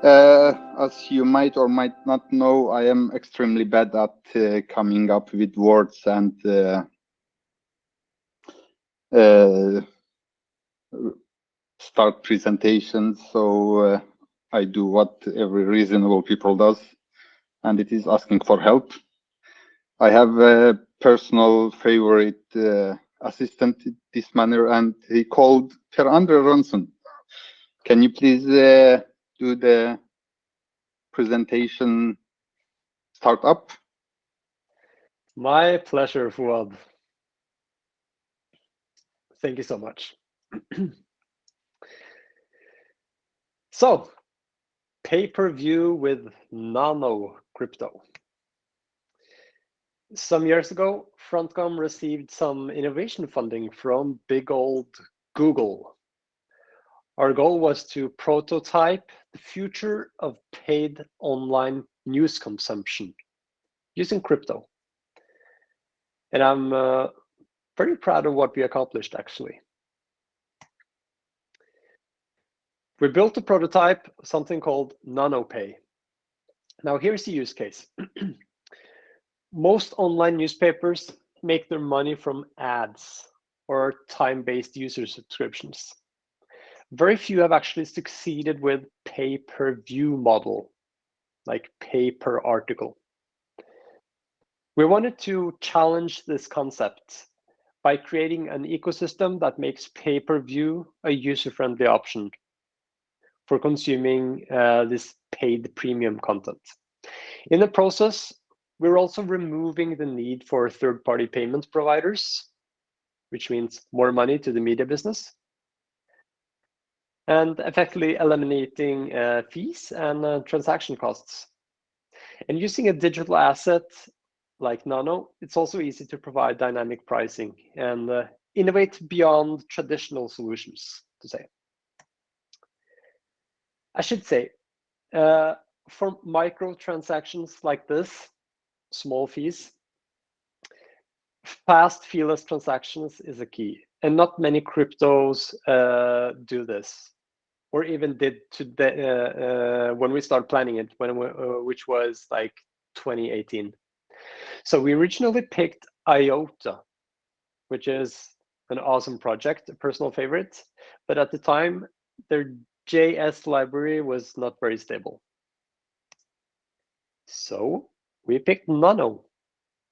As you might or might not know, I am extremely bad at coming up with words and start presentations. So I do what every reasonable people does, and it is asking for help. I have a personal favorite assistant in this manner, and he called Per Andre Ronson. Can you please do the presentation start up? My pleasure, Foad. Thank you so much. So, pay-per-view with Nano crypto. Some years ago, Frontkom received some innovation funding from big old Google. Our goal was to prototype the future of paid online news consumption using crypto. And I'm very proud of what we accomplished, actually. We built a prototype, something called Nano Pay. Now here's the use case. Most online newspapers make their money from ads or time-based user subscriptions. Very few have actually succeeded with pay-per-view model, like pay per article. We wanted to challenge this concept by creating an ecosystem that makes pay-per-view a user-friendly option for consuming this paid premium content. In the process, we're also removing the need for third-party payment providers, which means more money to the media business, and effectively eliminating fees and transaction costs. And using a digital asset like Nano, it's also easy to provide dynamic pricing and innovate beyond traditional solutions, to say. I should say, for micro transactions like this, small fees, fast feeless transactions is a key, and not many cryptos do this, or even did when we started planning it, which was like 2018. So we originally picked IOTA, which is an awesome project, a personal favorite, but at the time their JS library was not very stable. So we picked Nano,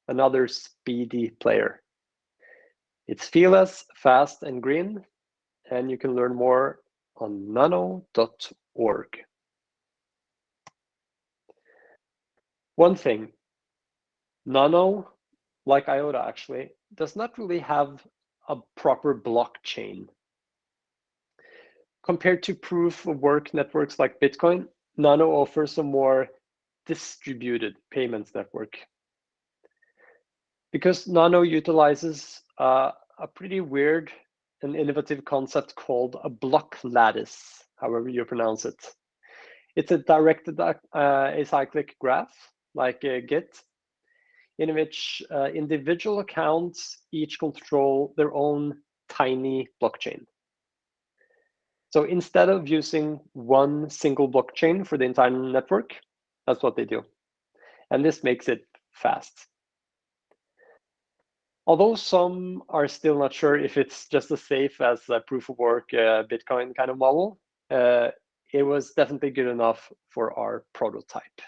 another speedy player. It's feeless, fast, and green, and you can learn more on nano.org. One thing, Nano, like IOTA actually, does not really have a proper blockchain. Compared to proof of work networks like Bitcoin, Nano offers a more distributed payments network. Because Nano utilizes a pretty weird and innovative concept called a block lattice, however you pronounce it. It's a directed acyclic graph, like a Git, in which individual accounts each control their own tiny blockchain. So instead of using one single blockchain for the entire network, that's what they do. And this makes it fast. Although some are still not sure if it's just as safe as a proof of work Bitcoin kind of model, it was definitely good enough for our prototype.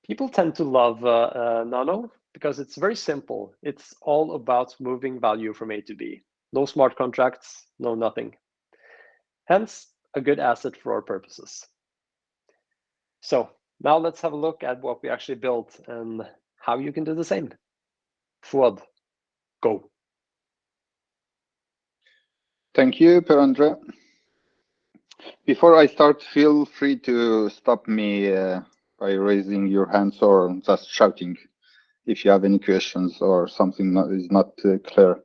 People tend to love Nano because it's very simple. It's all about moving value from A to B. No smart contracts, no nothing. Hence, a good asset for our purposes. So now let's have a look at what we actually built and how you can do the same. Foad, go. Thank you, Per Andre. Before I start, feel free to stop me by raising your hands or just shouting if you have any questions or something that is not clear.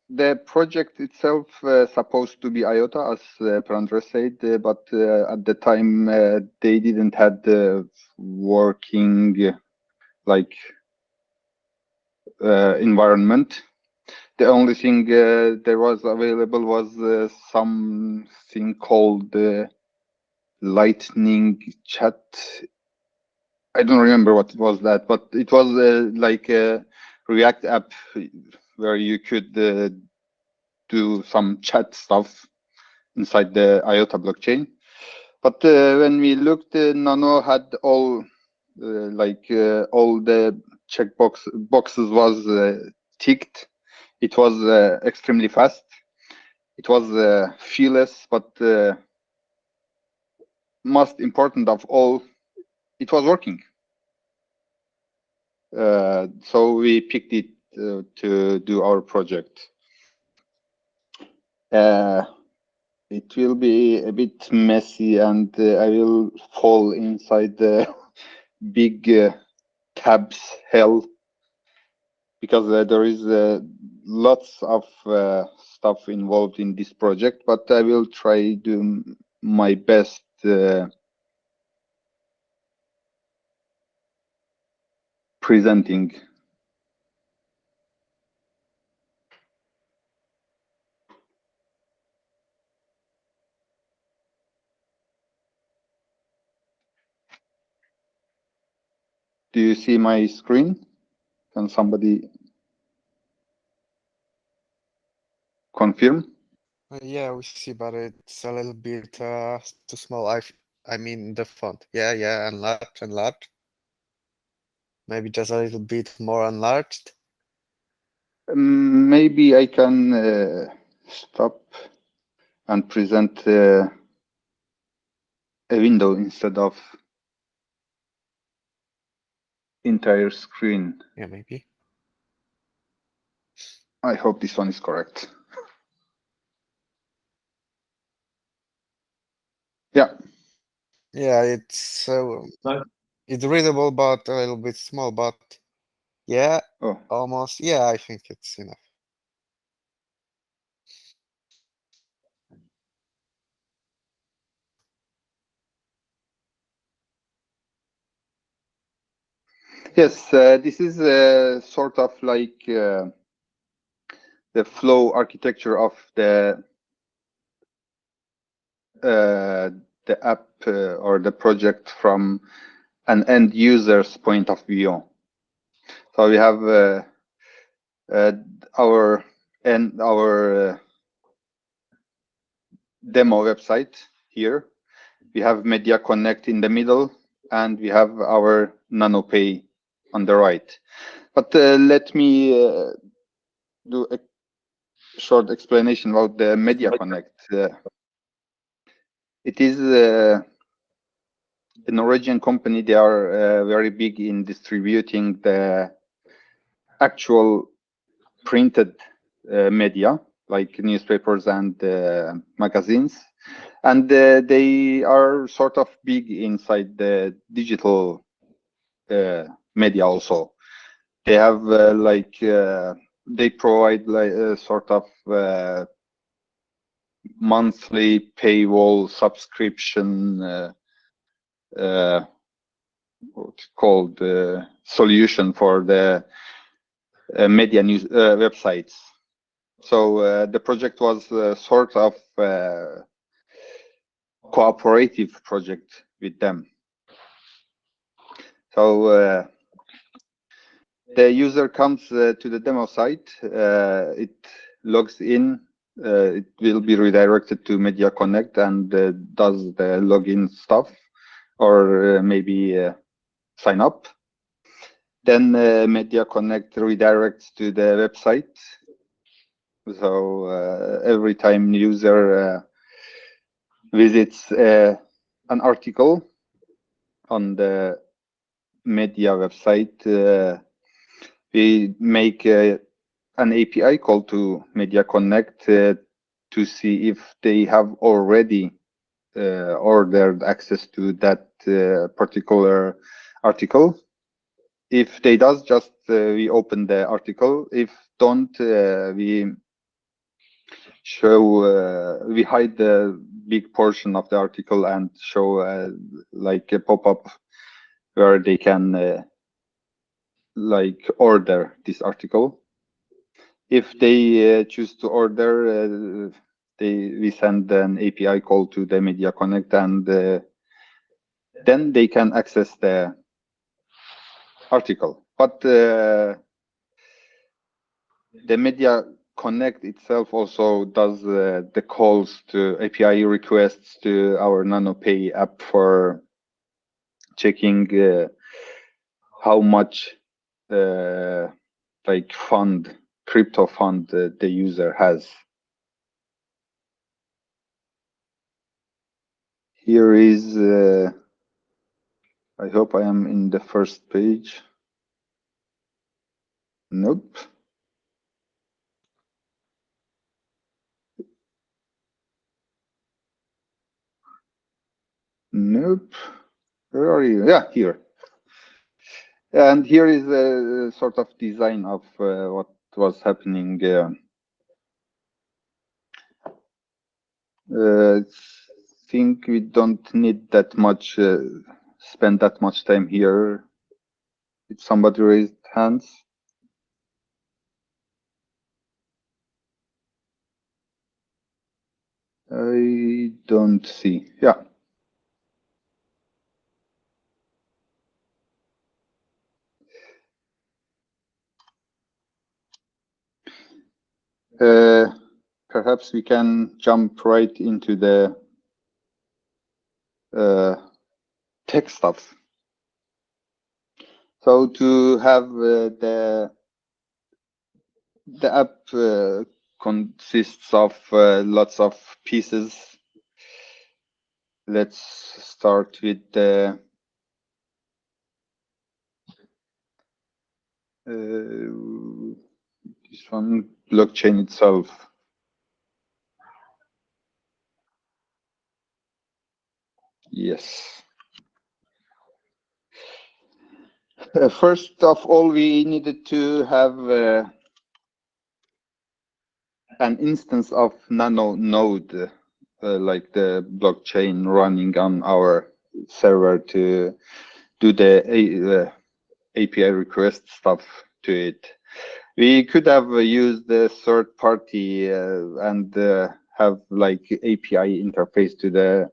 The project itself supposed to be IOTA, as Per Andre said, but at the time they didn't have the working environment. The only thing there was available was something called Lightning Chat. I don't remember what it was that, but it was like a React app where you could do some chat stuff inside the IOTA blockchain. But when we looked, Nano had all all the boxes was ticked. It was extremely fast. It was feeless, but most important of all, it was working. So we picked it to do our project. It will be a bit messy, and I will fall inside the big tabs hell, because there is lots of stuff involved in this project, but I will try do my best presenting. Do you see my screen? Can somebody confirm? Yeah, we see, but it's a little bit too small. I mean the font. Yeah, enlarged. Maybe just a little bit more enlarged. Maybe I can stop and present a window instead of entire screen. Yeah, maybe. I hope this one is correct. Yeah. Yeah, it's it's readable, but a little bit small. But yeah, almost. Yeah, I think it's enough. Yes, this is sort of like the flow architecture of the app or the project from an end user's point of view. So we have our demo website here. We have Media Connect in the middle, and we have our NanoPay on the right. But let me do a short explanation about the Media Connect. It is a Norwegian company. They are very big in distributing the actual printed media, like newspapers and magazines. And they are sort of big inside the digital media also. They have they provide like a sort of monthly paywall subscription what's called solution for the media news websites. So the project was sort of cooperative project with them. So the user comes to the demo site, it logs in, it will be redirected to Media Connect and does the login stuff, or maybe sign up. Then Media Connect redirects to the website. So every time user visits an article on the media website, we make an API call to Media Connect to see if they have already ordered access to that particular article. If they does, just we open the article. If don't, we show we hide the big portion of the article and show like a pop-up where they can like order this article. If they choose to order, we send an API call to the Media Connect, and then they can access the article. But the Media Connect itself also does the calls to API requests to our NanoPay app for checking how much like crypto fund the user has. Here is, I hope I am in the first page. Nope. Nope. Where are you? Yeah, here. And here is a sort of design of what was happening. I think we don't need that much, spend that much time here. Did somebody raise hands? I don't see. Yeah. Perhaps we can jump right into the tech stuff. So to have the app consists of lots of pieces. Let's start with the this one, blockchain itself. Yes. First of all, we needed to have an instance of Nano node, like the blockchain running on our server to do the API request stuff to it. We could have used the third party and have like API interface to the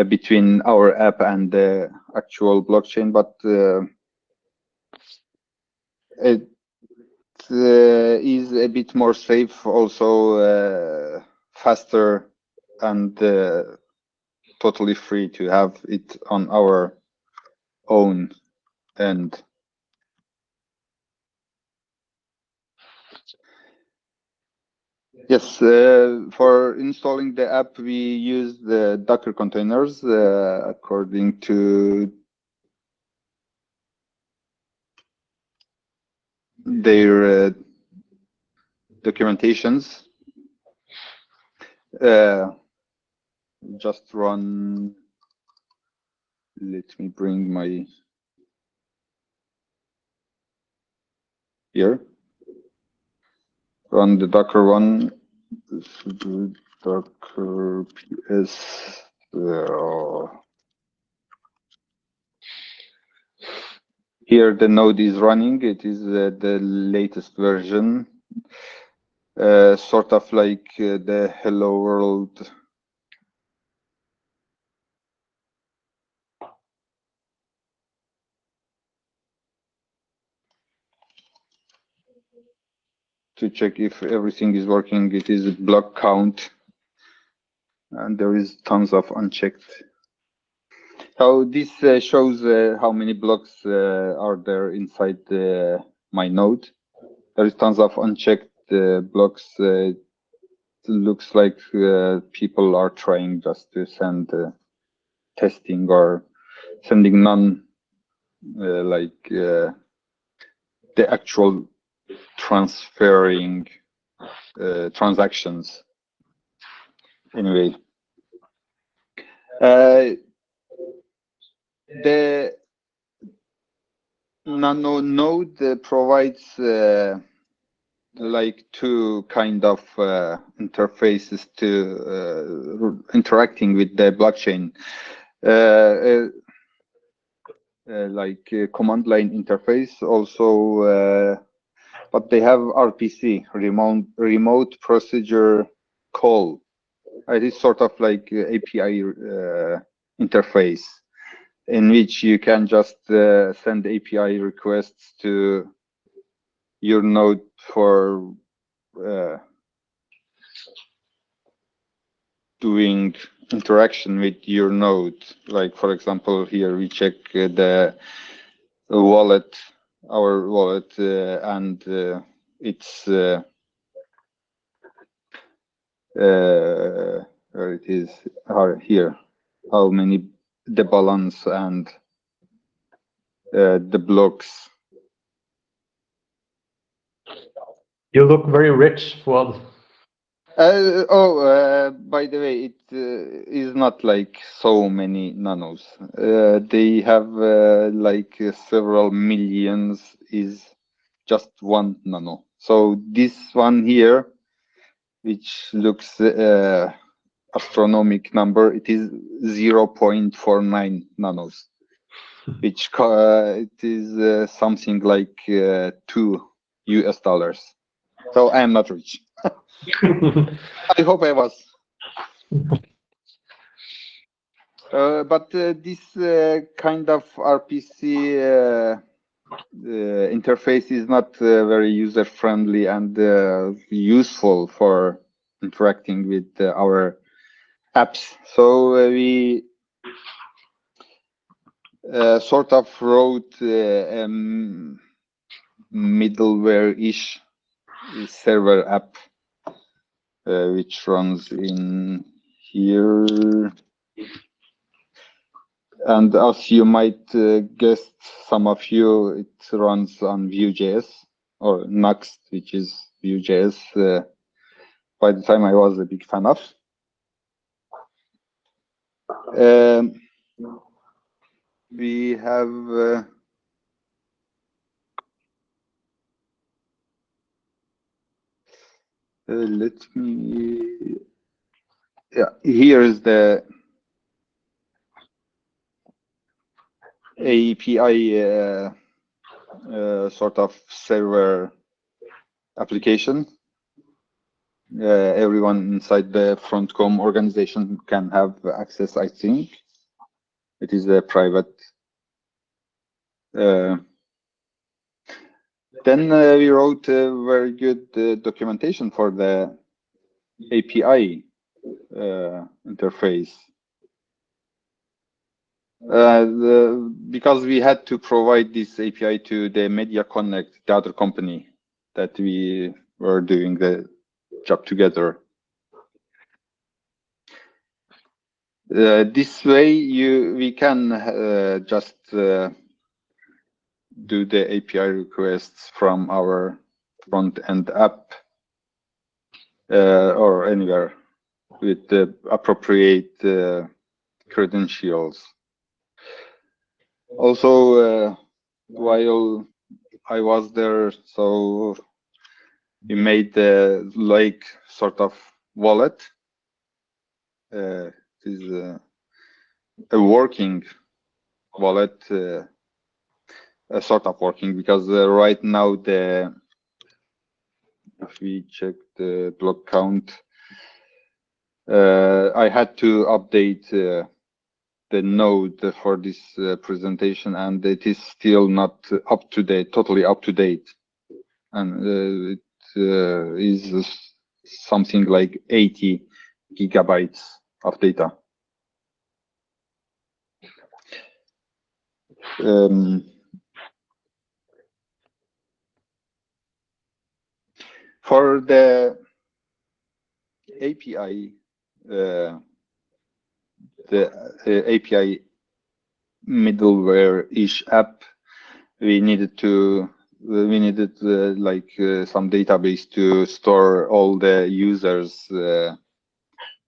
between our app and the actual blockchain, but it is a bit more safe, also faster, and totally free to have it on our own end. Yes, for installing the app, we use the Docker containers according to their documentations. Just run. Let me bring my here. Run the Docker one. Docker ps. Here the node is running. It is the latest version, sort of like the hello world. To check if everything is working, it is block count, and there is tons of unchecked. So this shows how many blocks are there inside my node. There is tons of unchecked blocks. It looks like people are trying just to send testing or sending none, like the actual transferring transactions. Anyway, the Nano node provides like two kind of interfaces to interacting with the blockchain, like a command line interface, also but they have RPC, remote procedure call. It is sort of like API interface in which you can just send API requests to your node for doing interaction with your node. Like, for example, here we check the wallet, our wallet, and it's where it is here, how many the balance and the blocks. You look very rich, Foad. By the way, it is not like so many nanos. They have like several millions is just one nano. So this one here, which looks astronomic number, it is 0.49 nanos, which it is something like $2 US. So I am not rich. I hope I was. But this kind of RPC interface is not very user friendly and useful for interacting with our apps. So we sort of wrote a middleware-ish server app which runs in here. And as you might guess, some of you, it runs on Vue.js or Next, which is Vue.js. By the time I was a big fan of. We have let me. Yeah, here is the API sort of server application. Everyone inside the Frontkom organization can have access, I think. It is a private. Then we wrote a very good documentation for the API interface. Because we had to provide this API to the Media Connect, the other company that we were doing the job together. This way, we can just do the API requests from our front-end app or anywhere with the appropriate credentials. Also, while I was there, so we made the like sort of wallet. It is a working wallet, a sort of working, because right now if we check the block count, I had to update the node for this presentation, and it is still not up to date, totally up to date, and it is something like 80 gigabytes of data. For the API, the API middleware-ish app, we needed like some database to store all the users,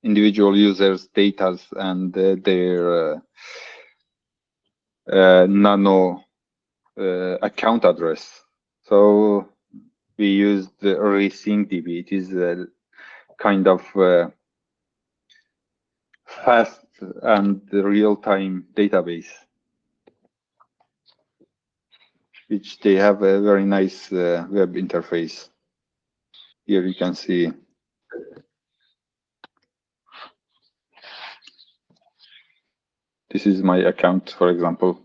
individual users' data and their Nano account address. So we used ResynCDB. It is a kind of fast and real-time database. which they have a very nice web interface. Here you can see. This is my account, for example.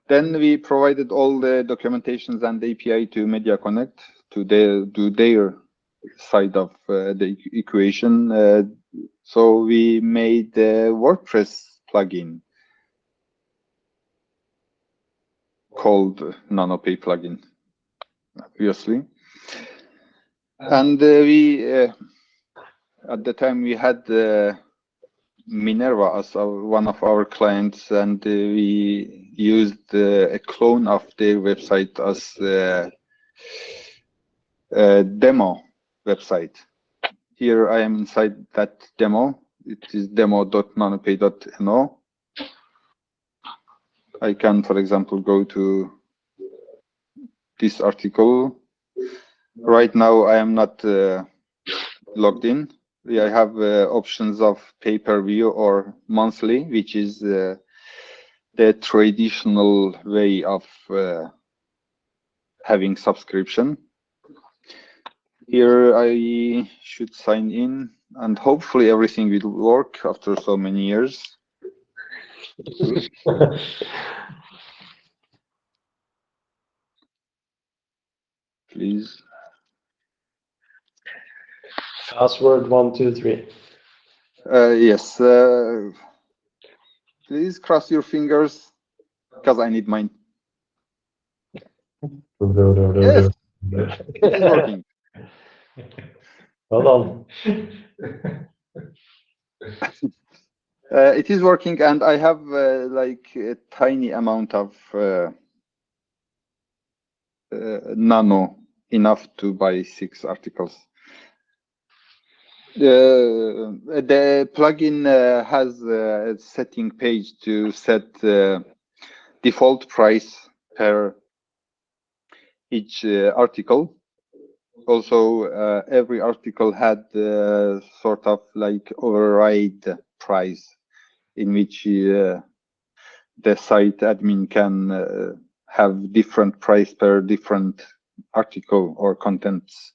Then we provided all the documentations and API to Media Connect to do their side of the equation. So we made the WordPress plugin called NanoPay plugin, obviously. And we, at the time, we had Minerva as one of our clients, and we used a clone of their website as a demo website. Here I am inside that demo. It is demo.nanopay.no. I can, for example, go to this article. Right now I am not logged in. I have options of pay-per-view or monthly, which is the traditional way of having subscription. Here I should sign in, and hopefully everything will work after so many years. Please. Password 123. Yes. Please cross your fingers, because I need mine. Yes, it is working. Well done. It is working, and I have like a tiny amount of Nano, enough to buy 6 articles. The plugin has a setting page to set default price per each article. Also, every article had sort of like override price, in which the site admin can have different price per different article or contents.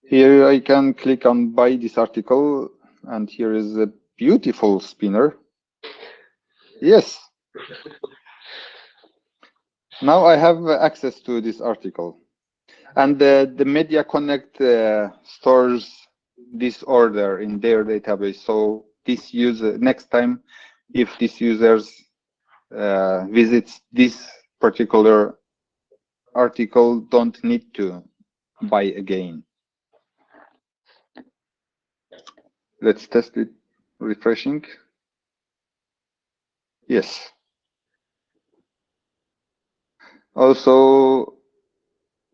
Here I can click on buy this article, and here is a beautiful spinner. Yes. Now I have access to this article, and the Media Connect stores this order in their database. So this user, next time, if this users visits this particular article, don't need to buy again. Let's test it. Refreshing. Yes. Also,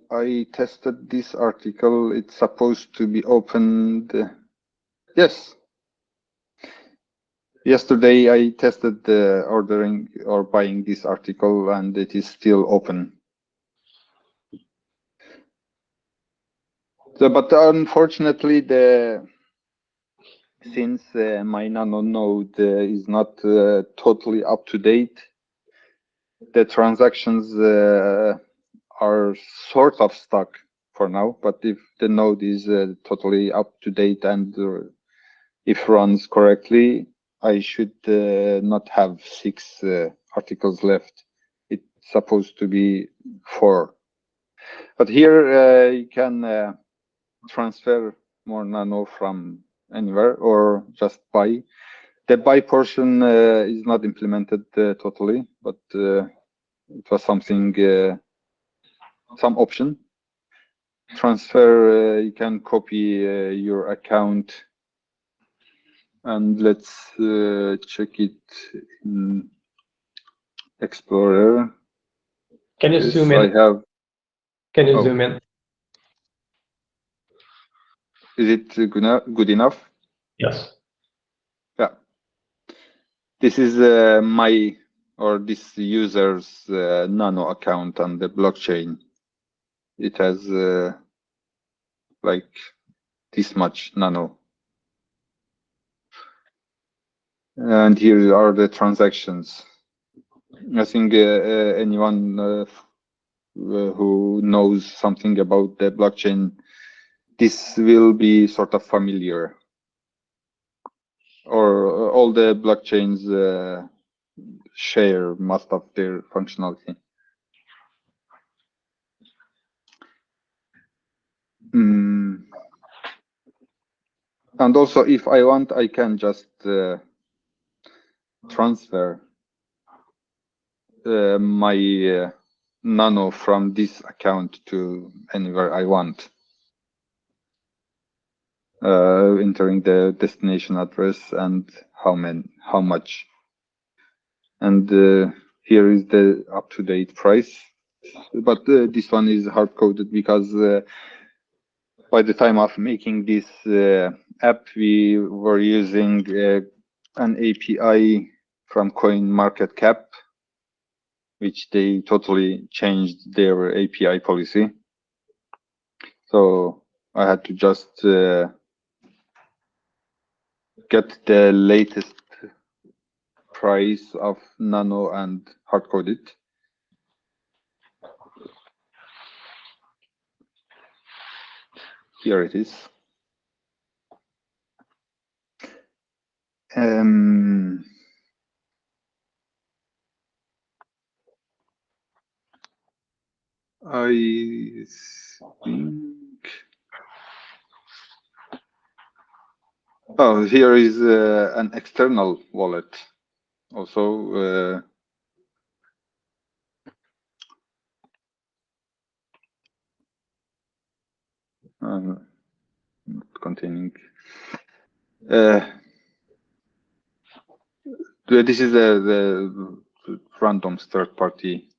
I tested this article. It's supposed to be opened. Yes. Yesterday, I tested the ordering or buying this article, and it is still open. So, but unfortunately, since my Nano node is not totally up to date, the transactions are sort of stuck for now. But if the node is totally up to date and if runs correctly, I should not have 6 articles left. It's supposed to be 4. But here you can transfer more Nano from anywhere or just buy. The buy portion is not implemented totally, but it was something, some option. Transfer, you can copy your account, and let's check it in Explorer. Can you Yes, zoom in? Can you zoom in? Is it good enough? Yes. Yeah. This is my or this user's Nano account on the blockchain. It has like this much nano. And here are the transactions. I think anyone who knows something about the blockchain, this will be sort of familiar. Or all the blockchains share most of their functionality. And also, if I want, I can just transfer my Nano from this account to anywhere I want, entering the destination address and how much. And here is the up-to-date price. But this one is hard-coded because by the time of making this app, we were using an API from CoinMarketCap, which they totally changed their API policy. So I had to just get the latest price of Nano and hard-code it. Here it is. I think. Oh, here is an external wallet. Also, not containing. This is the Frontkom's third-party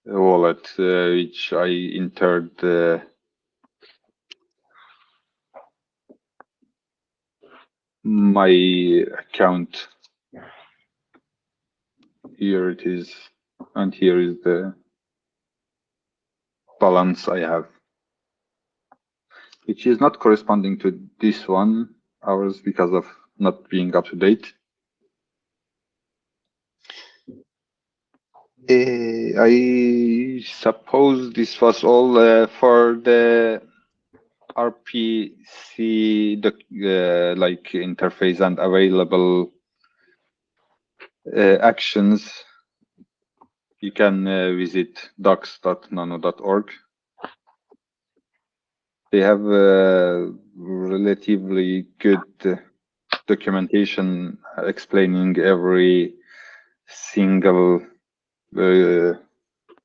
wallet, which I entered my account. Here it is, and here is the balance I have, which is not corresponding to this one, ours, because of not being up to date. I suppose this was all for the RPC like interface and available actions. You can visit docs.nano.org. They have relatively good documentation explaining every single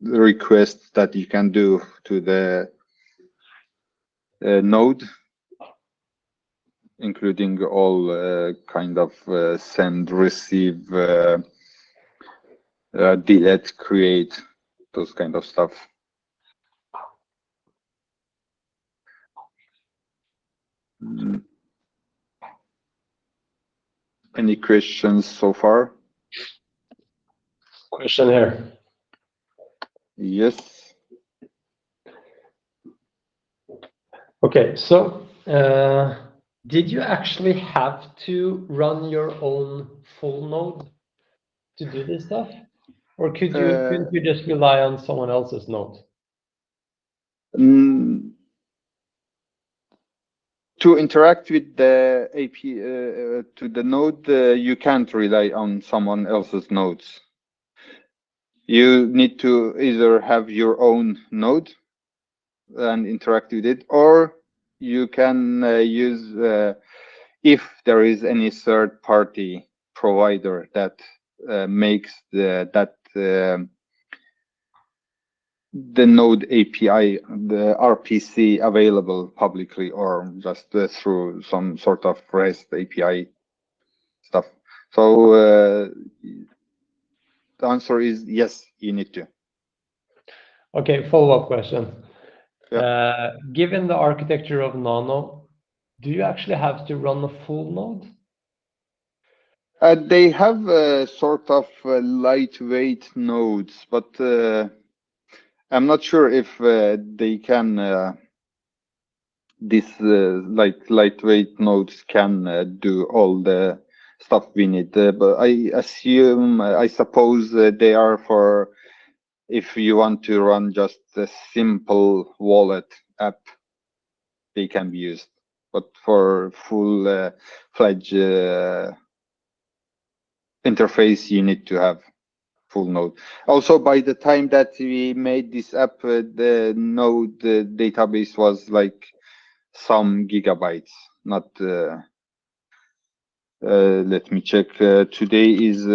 request that you can do to the node, including all kind of send, receive, delete, create, those kind of stuff. Any questions so far? Question here. Yes. Okay, so did you actually have to run your own full node to do this stuff? Or couldn't you just rely on someone else's node? To interact with the API to the node, you can't rely on someone else's nodes. You need to either have your own node and interact with it, or you can use if there is any third-party provider that makes the node API, the RPC, available publicly, or just through some sort of REST API stuff. So the answer is yes, you need to. Okay, follow-up question. Yeah. Given the architecture of Nano, do you actually have to run a full node? They have sort of lightweight nodes, but I'm not sure if they can this like lightweight nodes can do all the stuff we need. But I suppose they are for if you want to run just a simple wallet app, they can be used. But for full-fledged interface, you need to have full node. Also, by the time that we made this app, the node database was like some gigabytes, not let me check. Today is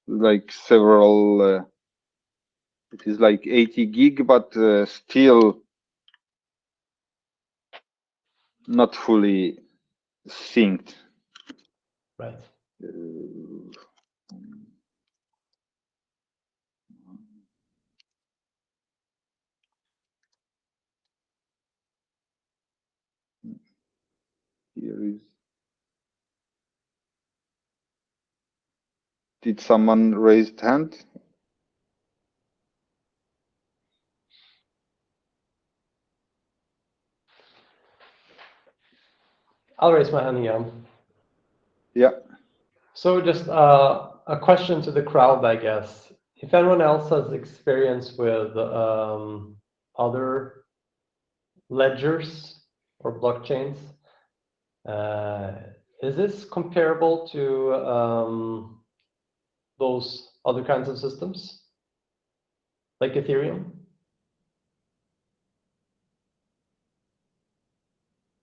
like several, it is like 80 gig, but still not fully synced. Right. Here is. Did someone raise hand? I'll raise my hand again. Yeah. So just a question to the crowd, I guess. If anyone else has experience with other ledgers or blockchains, is this comparable to those other kinds of systems, like Ethereum?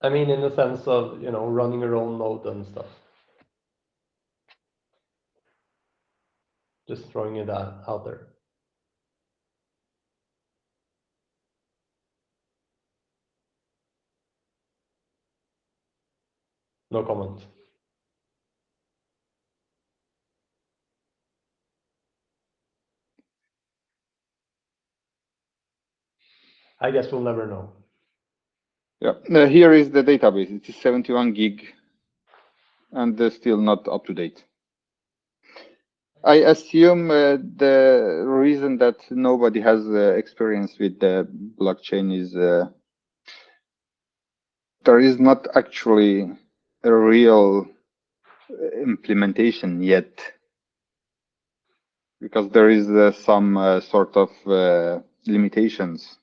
I mean, in the sense of, you know, running your own node and stuff. Just throwing it out there. No comment. I guess we'll never know. Yeah. Here is the database. It is 71 gig, and they're still not up to date. I assume the reason that nobody has experience with the blockchain is there is not actually a real implementation yet, because there is some sort of limitations.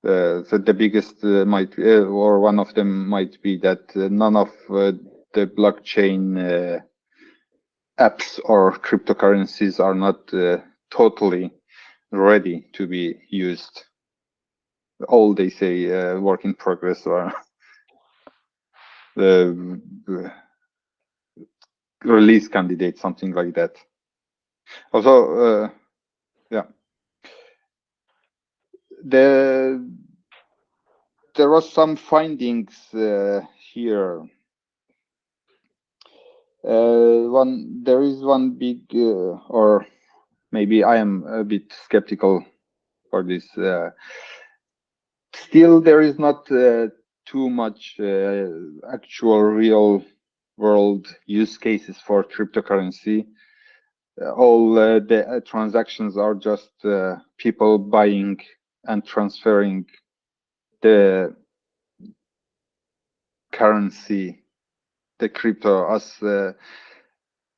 So the biggest might, or one of them might be that none of the blockchain apps or cryptocurrencies are not totally ready to be used. All they say work in progress or release candidate, something like that. Also, yeah, there was some findings here. There is one big, or maybe I am a bit skeptical for this. Still, there is not too much actual real world use cases for cryptocurrency. All the transactions are just people buying and transferring the currency, the crypto, as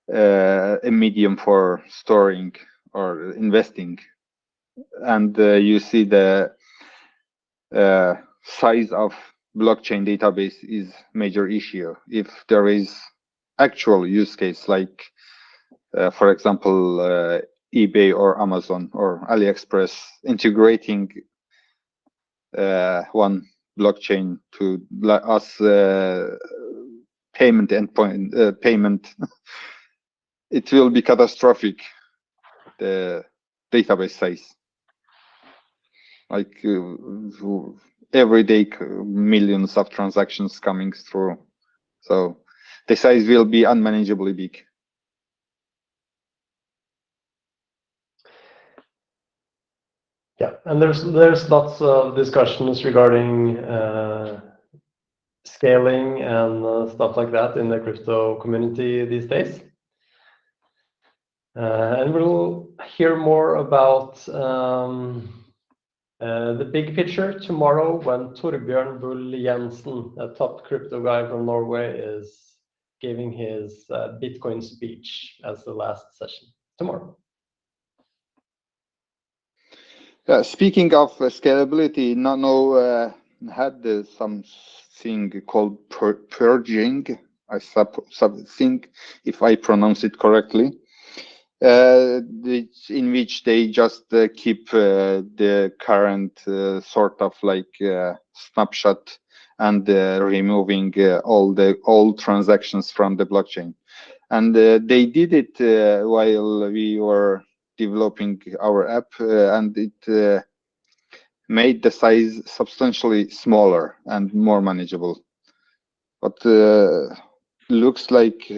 a medium for storing or investing. And you see the size of blockchain database is major issue. If there is actual use case, like for example eBay or Amazon or AliExpress integrating one blockchain to us payment endpoint payment, it will be catastrophic. The database size, like every day millions of transactions coming through, so the size will be unmanageably big. Yeah, and there's lots of discussions regarding scaling and stuff like that in the crypto community these days. And we'll hear more about The big picture tomorrow when Torbjørn Bull Jensen, a top crypto guy from Norway, is giving his Bitcoin speech as the last session tomorrow. Speaking of scalability, Nano had something called purging, I think, if I pronounce it correctly, in which they just keep the current sort of like snapshot and removing all the old transactions from the blockchain. And they did it while we were developing our app, and it made the size substantially smaller and more manageable. But looks like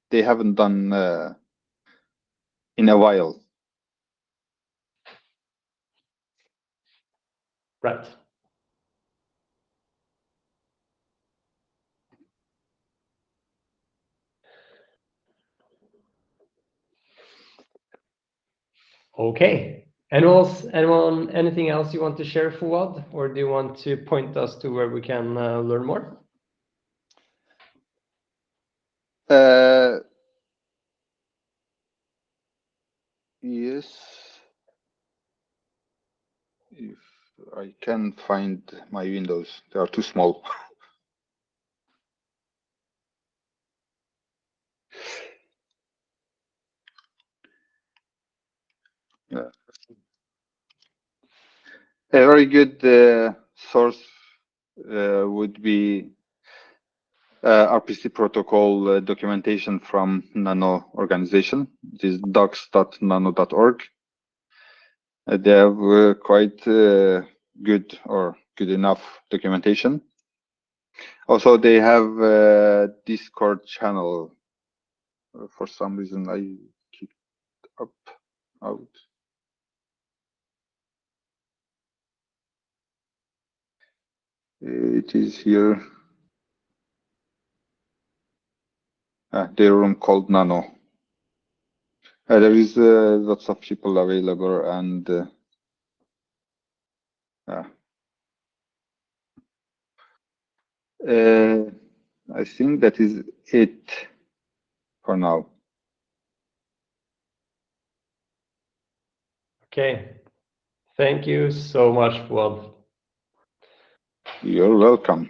they haven't done in a while. Right. Okay. Anything else you want to share, Foad, or do you want to point us to where we can learn more? Yes. If I can find my windows, they are too small. A very good source would be RPC protocol documentation from Nano organization. It is docs.nano.org. They have quite good or good enough documentation. Also, they have a Discord channel. For some reason, I kicked out. It is here. Their room called Nano. There is lots of people available, and I think that is it for now. Okay. Thank you so much, Foad. You're welcome.